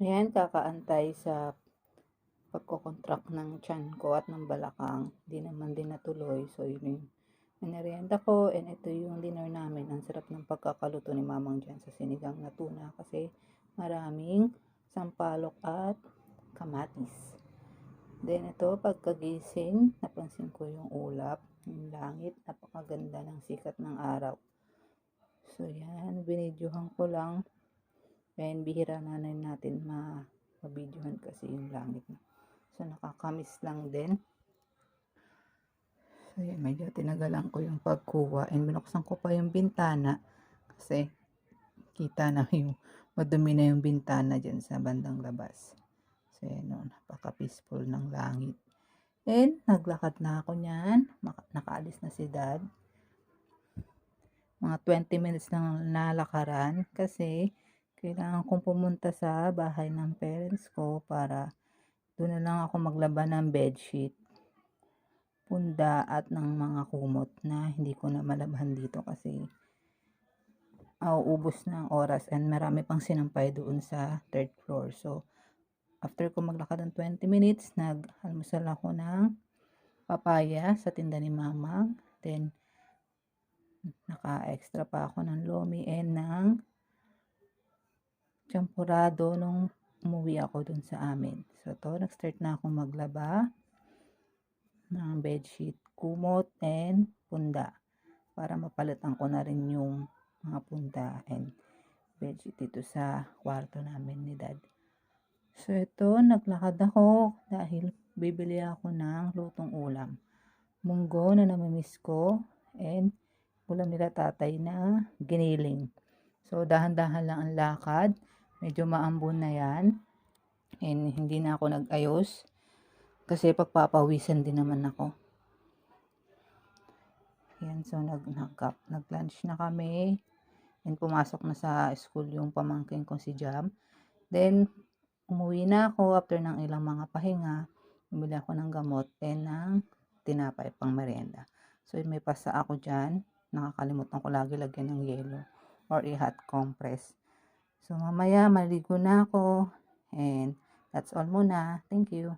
Ayan, kakaantay sa pagkocontract ng tiyan ko at ng balakang. Di naman din natuloy. So, yun yung merienda ko. And ito yung dinner namin. Ang sarap ng pagkakaluto ni mamang dyan sa sinigang na tuna. Kasi maraming sampalok at kamatis. Then ito, pagkagising, napansin ko yung ulap, yung langit. Napakaganda ng sikat ng araw. So, yan. Binidyohan ko lang. And bihira na natin mabidyohan kasi yung langit. So, nakakamiss lang din. So, yan, medyo tinagalan ko yung pagkuha. And binuksan ko pa yung bintana. Kasi, kita na yung madumi na yung bintana dyan sa bandang labas. So, yan, no, napaka-peaceful ng langit. And, naglakad na ako niyan. Nakaalis na si Dad. Mga 20 minutes lang nalakaran. Kasi, kailangan kong pumunta sa bahay ng parents ko para doon na lang ako maglaba ng bedsheet, punda at ng mga kumot na hindi ko na malabhan dito kasi ubos na ang oras and marami pang sinampay doon sa third floor. So, after ko maglakad ng 20 minutes, nag-almusal ako ng papaya sa tinda ni Mamang. Then, naka-extra pa ako ng lomi and ng champurado nung umuwi ako dun sa amin. So, nag-start na akong maglaba ng bedsheet, kumot, and punda. Para mapalitan ko na rin yung mga punda and bedsheet dito sa kwarto namin ni Dad. So, ito, naglakad ako dahil bibili ako ng lutong ulam. Munggo na namimiss ko and ulam nila tatay na giniling. So, dahan-dahan lang ang lakad. Medyo maambon na yan. And hindi na ako nag-ayos. Kasi pagpapawisan din naman ako. Yan, so nag-lunch na kami. And pumasok na sa school yung pamangkin ko si Jam. Then, umuwi na ako after ng ilang mga pahinga. Bumili ako ng gamot and ng tinapay pang merienda. So, may pasa ako dyan. Nakakalimutan ko lagi lagyan ng yelo or i-hot compress. So, mamaya maligo na ako. And that's all muna. Thank you.